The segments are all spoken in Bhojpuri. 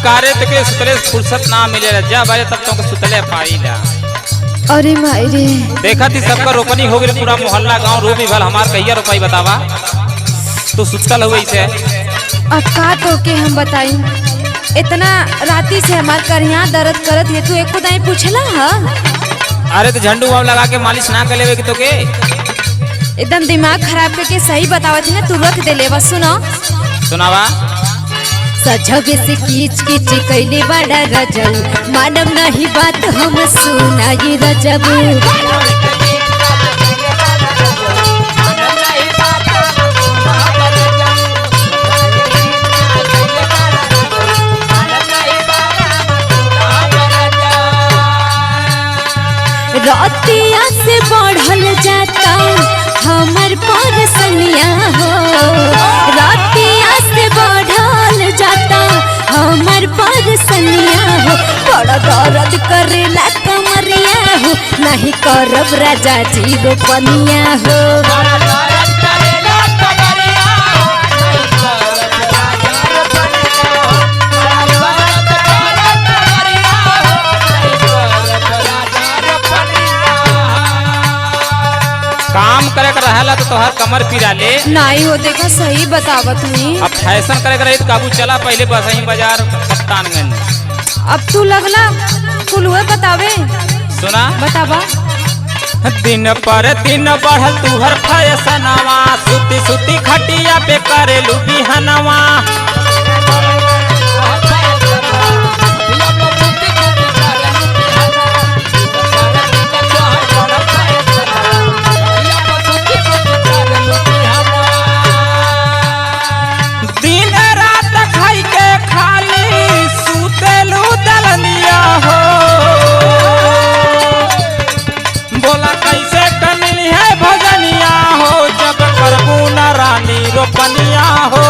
कारे तके सुतले फुर्सत ना मिले जा बाजे तब तो सुतले पाईला। अरे माई रे देखा थी सबका रोपनी हो गई पूरा मोहल्ला गांव रो भी भल हमार कहिया रोपाई बतावा तो सुतल हुई से। अब का तो के हम बताई इतना राती से हमार करिया दर्द करत है तू एको दाई पूछला हा? अरे तो झंडू बाम लगा के मालिश ना कर लेवे की तो के एकदम दिमाग खराब करके सही बतावत है ना तू रख दे ले बस सुनो सुनावा। सजवे से कीच कीच कैले बड़ा रजब मानव नहीं बात हम सुनाई रजब। रतिया से बढ़ल जाता हमर परसनिया हो, रतिया से बढ़ल जाता हमर परसनिया हो। बड़ा दर्द करेला कमरिया हो नहीं करब राजा जी रोपनिया हो। काम करे कर रहला तो तोहर कमर पिरा ले नहीं हो देखा सही बतावत हुई। अब फैशन करे कर रही तो काबू चला पहले बसही बाजार कप्तानगंज। अब तू लगला कुल हुए बतावे सुना बतावा। दिन पर दिन बढ़ल तुहर फैशनवा सुती सुती खटिया पे करेलू बिहनवा। रोपनिया हो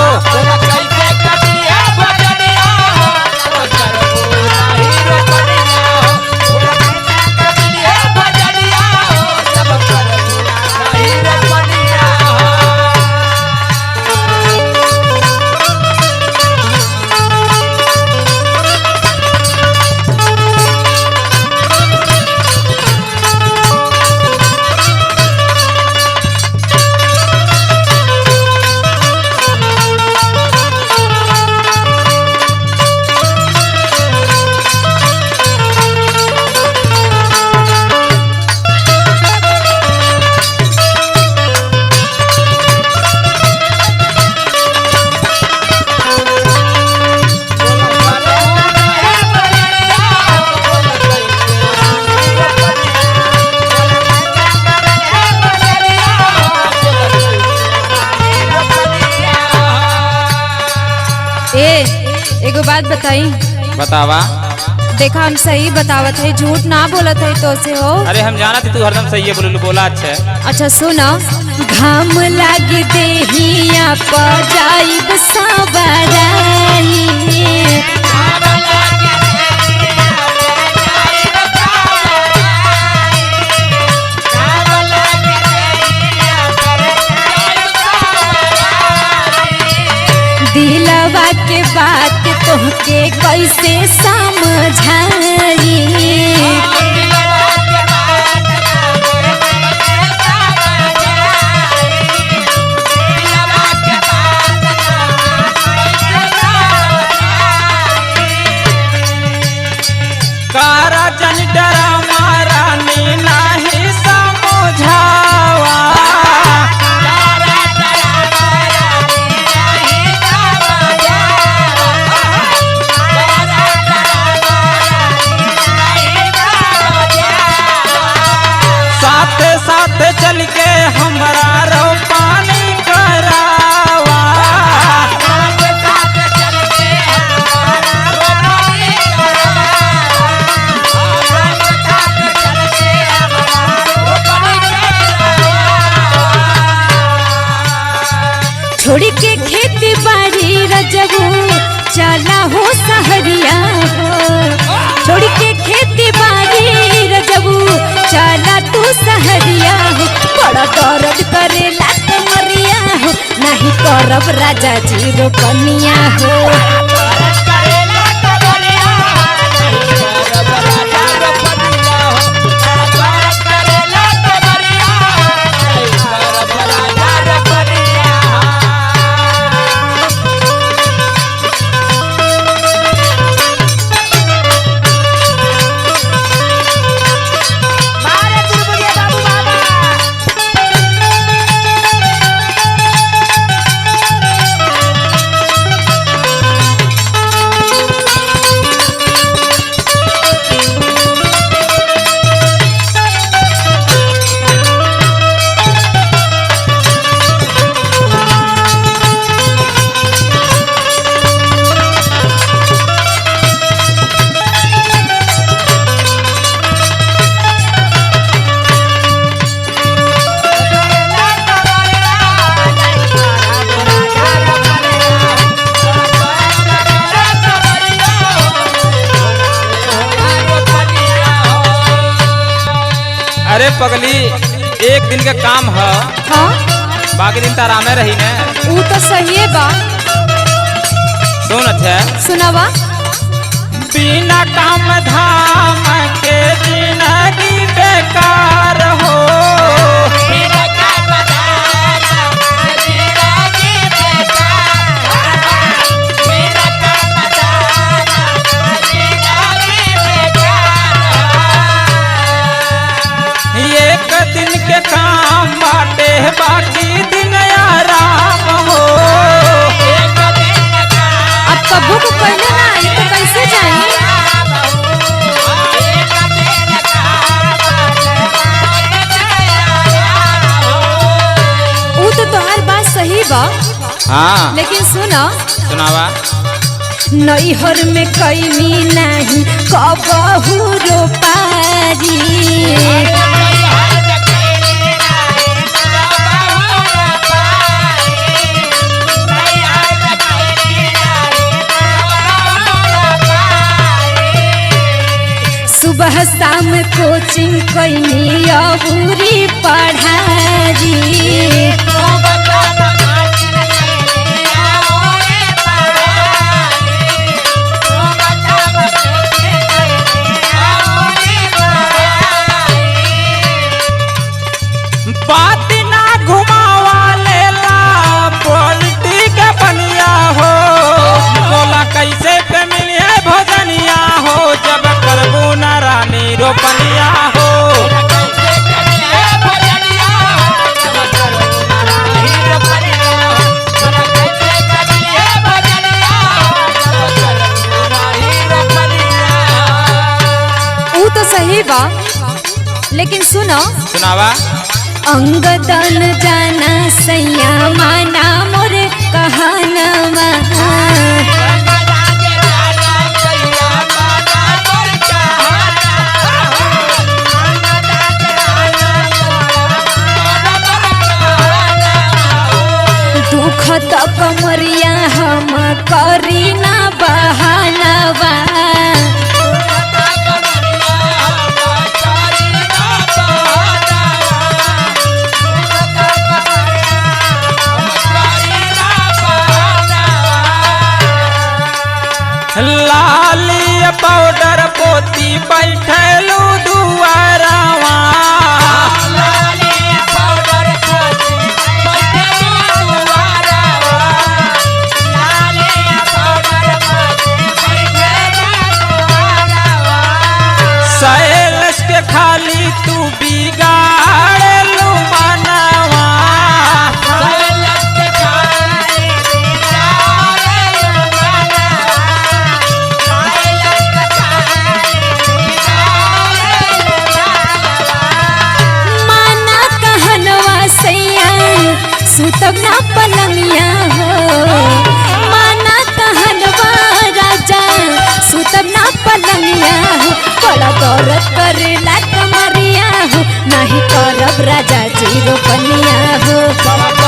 एगो बात बताई बतावा। देखा हम सही बतावत है झूठ ना बोलत है तो से हो। अरे हम जाना थी तू हरदम सही है बोला अच्छा। अच्छा सुनो घाम लाग देहिया पर जाइब सबराई दिलवा के बात तोहके कैसे समझाई। कारा जन डरा मारा नी नहीं समझावा। चल के हमरा रोपनी करावा। छोड़ के खेती बाड़ी रजबू चला हो सहरिया हो, छोड़ के खेती बाड़ी रजबू चला तू सहरिया हो। बड़ा दर्द करेला कमरिया हो नहीं करब राजा जी रोपनिया हो। अरे पगली, एक दिन के काम है, हाँ बाकी दिन तो आरामे रही ने। ऊ तो सही है बा। सुन अच्छा सुनावा। बिना काम धाम के जिंदगी बेकार हो। एक दिन के काम बाटे, बाकी दिन आराम हो। अब कबू को पहले ना आई तो कैसे जाई? ऊ तो तोहार बात सही बा, हाँ लेकिन सुनो, सुनावा। नैहर में कैनी नहीं कबहू रोपारी। सुबह शाम कोचिंग कैनी अबूरी पढ़ारी। बात ना घुमावा लेला पलटी के बनिया हो। बोला कैसे पे मिले भोजनिया हो, जब करबू ना रानी रोपनिया हो। ऊ तो सही बा, लेकिन सुनो, सुनावा। अंगदन जाना सैया माना मोरे कहानवा। दुख तो कमरिया हम करी ना बहानवा। लाली पाउडर पोती बैठलू दुआरावा। सैलस के खाली तू बिगाड़लू मनवा। माना कहनवा सैया सुतब ना पलंगिया हो। माना कहनवा राजा सुतब ना पलंगिया हो। बड़ा दौलत करेला कमरिया हो, नहीं करब राजा जी रोपनिया हो।